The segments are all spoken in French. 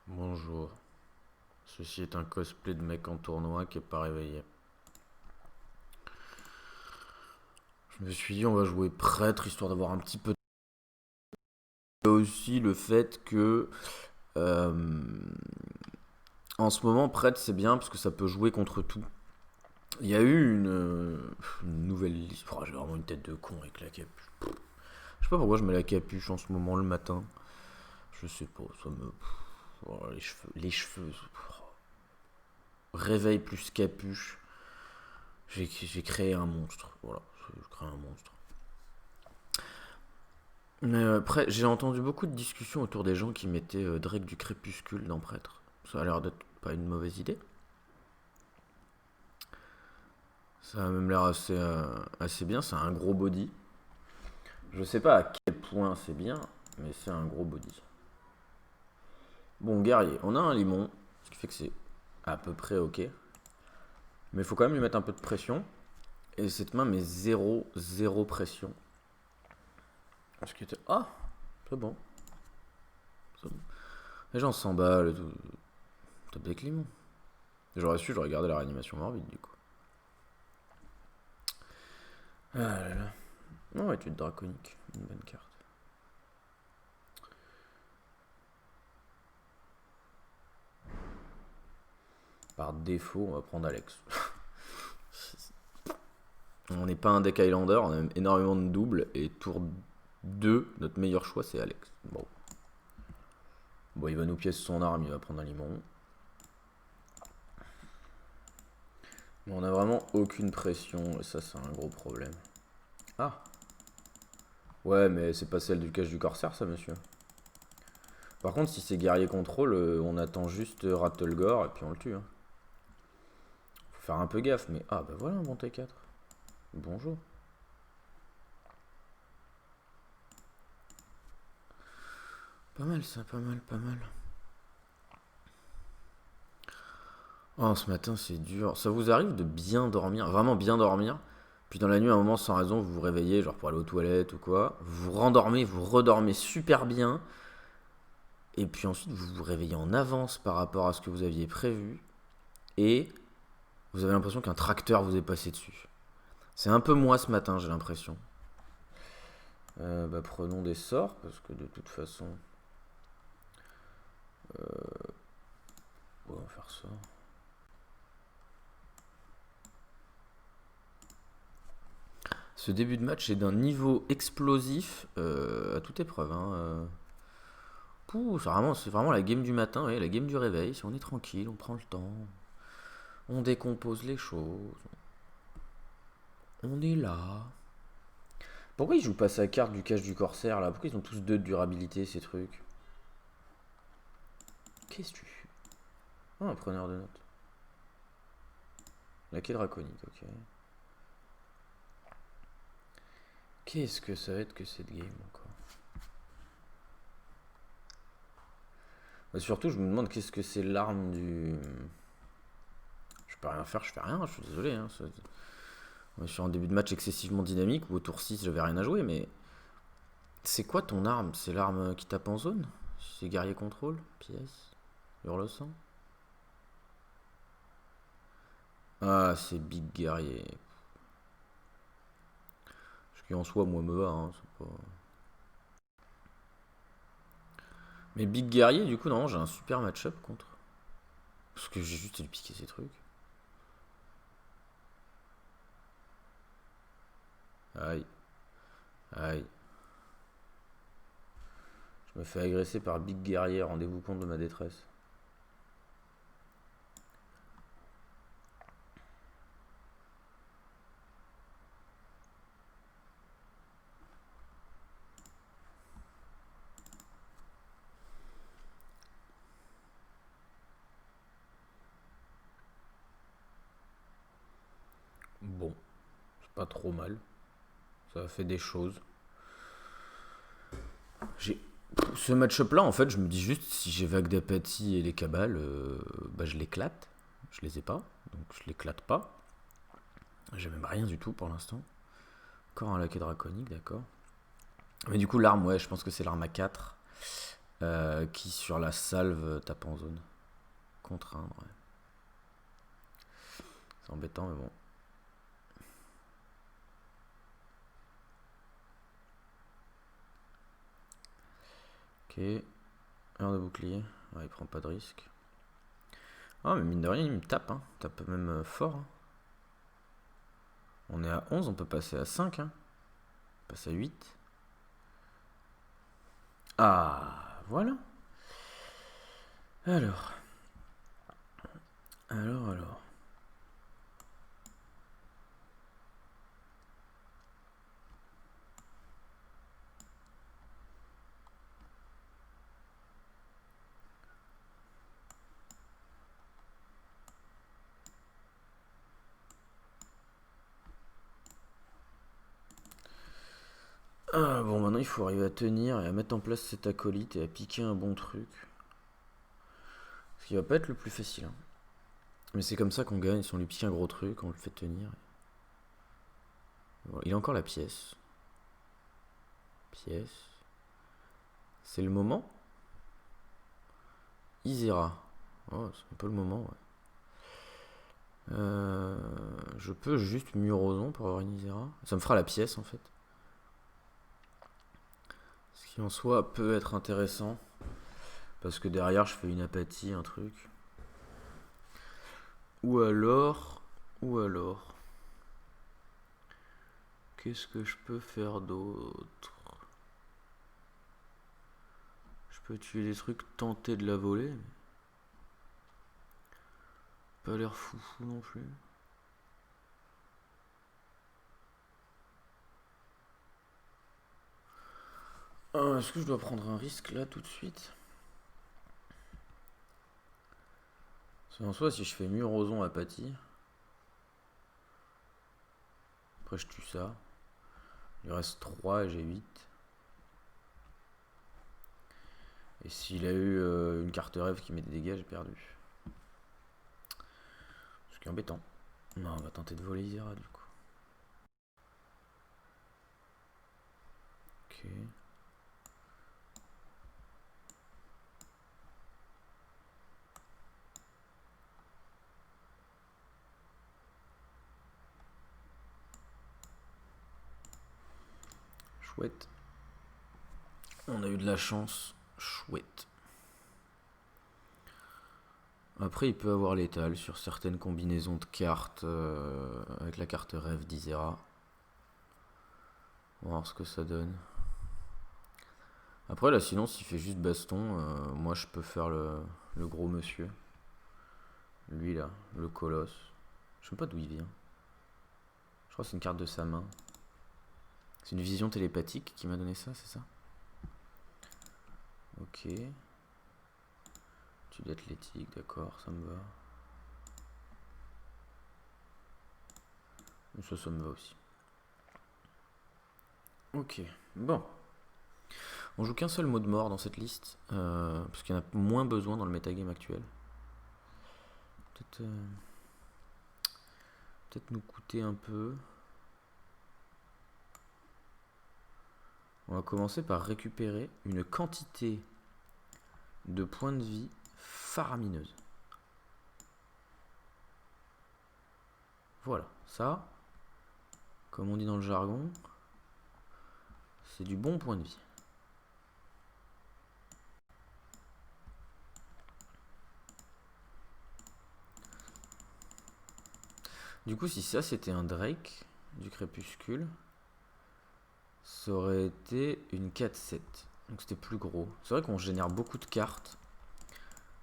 Bonjour. Ceci est un cosplay de mec en tournoi qui est pas réveillé. Je me suis dit on va jouer prêtre histoire d'avoir un petit peu de... aussi le fait que euh, en ce moment prêtre c'est bien parce que ça peut jouer contre tout. Il y a eu une nouvelle liste. Oh, j'ai vraiment une tête de con avec la capuche. Je sais pas pourquoi je mets la capuche en ce moment le matin. Je sais pas, ça me... Oh, les cheveux. Réveil plus capuche. J'ai créé un monstre. Voilà, j'ai créé un monstre. Mais après, j'ai entendu beaucoup de discussions autour des gens qui mettaient Drake du Crépuscule dans Prêtre. Ça a l'air d'être pas une mauvaise idée. Ça a même l'air assez bien. C'est un gros body. Je sais pas à quel point c'est bien, mais c'est un gros body. Bon, guerrier, on a un limon, ce qui fait que c'est à peu près ok. Mais il faut quand même lui mettre un peu de pression. Et cette main met zéro pression. Ce qui était. Ah, c'est bon. C'est bon. Les gens s'emballent et tout. Top avec limon. J'aurais su, j'aurais gardé la réanimation morbide du coup. Ah là là. Non, étude draconique, une bonne carte. Par défaut, on va prendre Alex. On n'est pas un deck Highlander, on a même énormément de doubles. Et tour 2, notre meilleur choix, c'est Alex. Bon. Bon, il va nous pièce son arme, il va prendre un limon. Mais on a vraiment aucune pression, et ça, c'est un gros problème. Ah. Ouais, mais c'est pas celle du cache du corsaire, ça, monsieur. Par contre, si c'est guerrier contrôle, on attend juste Rattlegore, et puis on le tue. Hein. Faut faire un peu gaffe, mais... Ah, bah voilà un bon T4. Bonjour. Pas mal ça, pas mal, pas mal. Oh, ce matin c'est dur. Ça vous arrive de bien dormir, vraiment bien dormir, puis dans la nuit, à un moment, sans raison, vous vous réveillez, genre pour aller aux toilettes ou quoi, vous vous rendormez, vous redormez super bien, et puis ensuite vous vous réveillez en avance par rapport à ce que vous aviez prévu, et vous avez l'impression qu'un tracteur vous est passé dessus. C'est un peu moi ce matin, j'ai l'impression. Bah, prenons des sorts, parce que de toute façon... on va faire ça. Ce début de match est d'un niveau explosif à toute épreuve. Hein. C'est vraiment la game du matin, ouais, la game du réveil. Si on est tranquille, on prend le temps, on décompose les choses, on est là. Pourquoi ils jouent pas sa carte du cache du corsaire là? Pourquoi ils ont tous deux de durabilité ces trucs? Qu'est-ce que tu fais? Ah, un preneur de notes. La quai draconique, ok. Qu'est-ce que ça va être que cette game encore? Bah, surtout, je me demande qu'est-ce que c'est l'arme du. Je peux rien faire, je fais rien, je suis désolé. Hein, je suis en début de match excessivement dynamique où au tour 6 j'avais rien à jouer, mais c'est quoi ton arme? C'est l'arme qui tape en zone? C'est guerrier contrôle? Pièce? Hurle-sang? Ah, c'est big guerrier. Ce qui en soi, moi, me va. Hein, c'est pas... Mais big guerrier, du coup, non, j'ai un super match-up contre. Parce que j'ai juste lui piquer ces trucs. Aïe, aïe. Je me fais agresser par big guerrier, rendez-vous compte de ma détresse. Bon, c'est pas trop mal. Ça a fait des choses. J'ai ce match-up là, en fait, je me dis juste si j'ai Vague d'Apathie et les Cabales, bah je l'éclate. Je les ai pas, donc je l'éclate pas. J'ai même rien du tout pour l'instant. Encore un laquais draconique, d'accord. Mais du coup, l'arme, ouais, je pense que c'est l'arme à 4. qui sur la salve tape en zone. Contre 1, ouais. C'est embêtant, mais bon. Ok. Heure de bouclier. Ouais, il prend pas de risque. Ah, mais mine de rien, il me tape. Hein. Il tape même fort. Hein. On est à 11, on peut passer à 5. Hein. On passe à 8. Ah, voilà. Alors. Alors. Ah, bon, maintenant il faut arriver à tenir et à mettre en place cet acolyte et à piquer un bon truc. Ce qui va pas être le plus facile. Hein. Mais c'est comme ça qu'on gagne. Si on lui pique un gros truc, on le fait tenir. Bon, il a encore la pièce. Pièce. C'est le moment. Isera. Oh, c'est un peu le moment, ouais. Je peux juste Murozon pour avoir une Isera. Ça me fera la pièce en fait. Ce qui en soi peut être intéressant. Parce que derrière je fais une apathie, un truc. Ou alors. Qu'est-ce que je peux faire d'autre? Je peux tuer des trucs, tenter de la voler. Mais pas l'air foufou non plus. Est-ce que je dois prendre un risque là tout de suite? En soi, si je fais Murozon apathie. Après, je tue ça. Il reste 3 et j'ai 8. Et s'il a eu une carte rêve qui met des dégâts, j'ai perdu. Ce qui est embêtant. Non, on va tenter de voler Isera du coup. Ok. Chouette. On a eu de la chance. Chouette. Après, il peut avoir l'étal sur certaines combinaisons de cartes avec la carte rêve d'Isera. On va voir ce que ça donne. Après, là, sinon, s'il fait juste baston, moi, je peux faire le gros monsieur. Lui, là, le colosse. Je sais pas d'où il vient. Je crois que c'est une carte de sa main. C'est une vision télépathique qui m'a donné ça, c'est ça? Ok. Tu d'athlétique, d'accord, ça me va. Ça me va aussi. Ok, bon. On joue qu'un seul mot de mort dans cette liste, parce qu'il y en a moins besoin dans le metagame actuel. Peut-être nous coûter un peu. On va commencer par récupérer une quantité de points de vie faramineuse. Voilà, ça, comme on dit dans le jargon, c'est du bon point de vie. Du coup, si ça c'était un Drake du crépuscule, ça aurait été une 4-7. Donc c'était plus gros. C'est vrai qu'on génère beaucoup de cartes.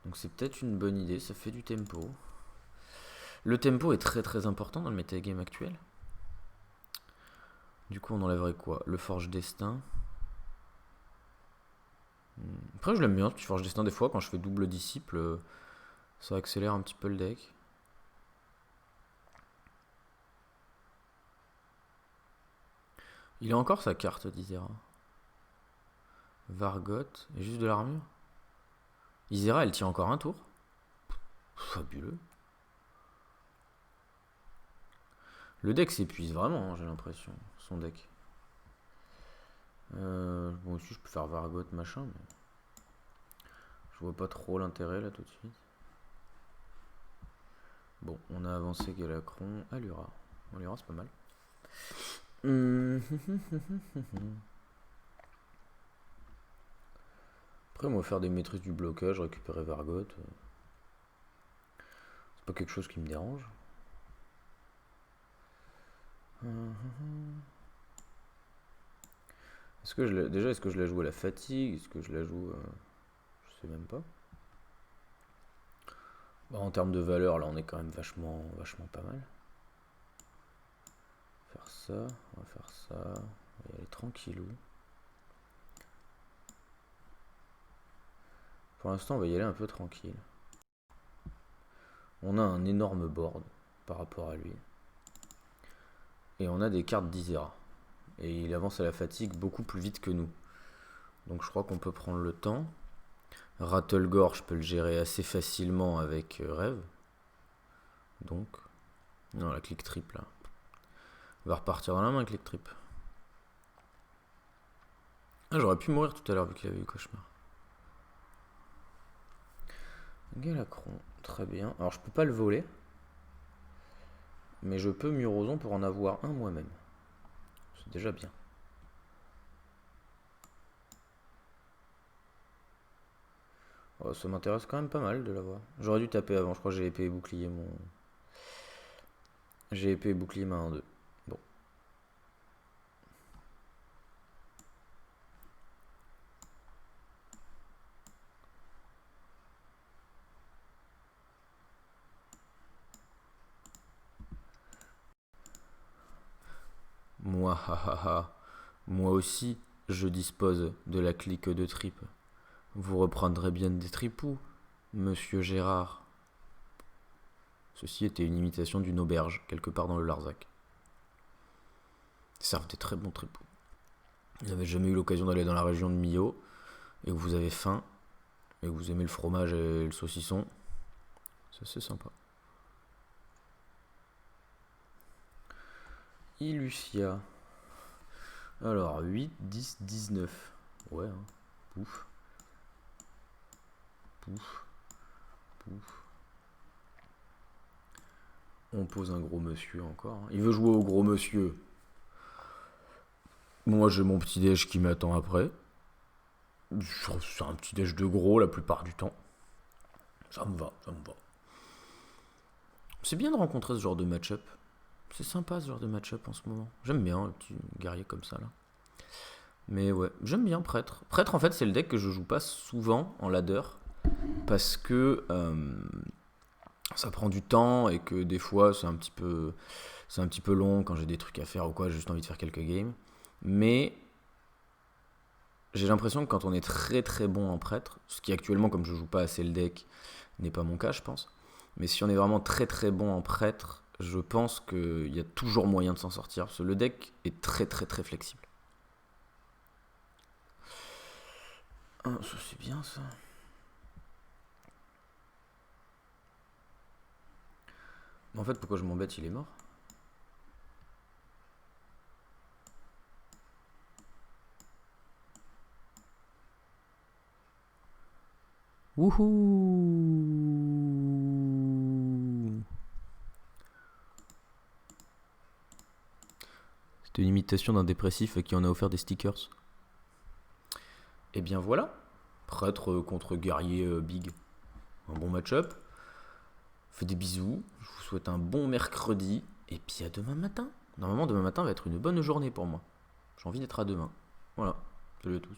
Donc c'est peut-être une bonne idée, ça fait du tempo. Le tempo est très très important dans le metagame actuel. Du coup on enlèverait quoi? Le Forge Destin. Après je l'aime bien ce petit Forge Destin des fois quand je fais double disciple. Ça accélère un petit peu le deck. Il a encore sa carte d'Isera. Vargot et juste de l'armure. Isera elle tient encore un tour. Fabuleux. Le deck s'épuise vraiment, hein, j'ai l'impression, son deck. Bon, aussi je peux faire Vargot machin, mais... vois pas trop l'intérêt là tout de suite. Bon, on a avancé Galacron. Allura. Allura, c'est pas mal. Après, on va faire des maîtrises du blocage, récupérer Vargot. C'est pas quelque chose qui me dérange. Est-ce que est-ce que je la joue à la fatigue? Est-ce que je la joue je sais même pas. Bon, en termes de valeur, là, on est quand même vachement pas mal. Faire ça, on va faire ça. On va y aller tranquillou. Pour l'instant, on va y aller un peu tranquille. On a un énorme board par rapport à lui. Et on a des cartes d'Isera. Et il avance à la fatigue beaucoup plus vite que nous. Donc je crois qu'on peut prendre le temps. Rattlegore, je peux le gérer assez facilement avec Rêve. Donc, non, la click trip là. On va repartir dans la main, click trip. Ah, j'aurais pu mourir tout à l'heure vu qu'il avait eu cauchemar. Galacron, très bien. Alors je peux pas le voler. Mais je peux Murozon pour en avoir un moi-même. C'est déjà bien. Oh, ça m'intéresse quand même pas mal de l'avoir. J'aurais dû taper avant, je crois que j'ai épée et bouclier mon... J'ai épée et bouclier ma 1-2. Bon. Moi, hahaha. Moi aussi, je dispose de la clique de trip. Vous reprendrez bien des tripous, monsieur Gérard. Ceci était une imitation d'une auberge, quelque part dans le Larzac. Ils servent des très bons tripous. Vous n'avez jamais eu l'occasion d'aller dans la région de Millau, et que vous avez faim, et que vous aimez le fromage et le saucisson. C'est sympa. Illucia. Alors, 8, 10, 19. Ouais, hein. Pouf. Pouf. Pouf. On pose un gros monsieur encore. Il veut jouer au gros monsieur. Moi, j'ai mon petit déj qui m'attend après. C'est un petit déj de gros la plupart du temps. Ça me va, ça me va. C'est bien de rencontrer ce genre de match-up. C'est sympa ce genre de match-up en ce moment. J'aime bien le petit guerrier comme ça là. Mais ouais, j'aime bien Prêtre. Prêtre en fait c'est le deck que je joue pas souvent en ladder. Parce que ça prend du temps et que des fois c'est un petit peu long quand j'ai des trucs à faire ou quoi, j'ai juste envie de faire quelques games. Mais j'ai l'impression que quand on est très très bon en prêtre, ce qui actuellement comme je joue pas assez le deck n'est pas mon cas je pense, mais si on est vraiment très très bon en prêtre, je pense qu'il y a toujours moyen de s'en sortir parce que le deck est très très très flexible. Ah, ça c'est bien ça. En fait pourquoi je m'embête, il est mort. Wouhou! C'était une imitation d'un dépressif qui en a offert des stickers. Et bien voilà, prêtre contre guerrier big. Un bon match-up. Fais des bisous, je vous souhaite un bon mercredi, et puis à demain matin. Normalement demain matin va être une bonne journée pour moi. J'ai envie d'être à demain. Voilà, salut à tous.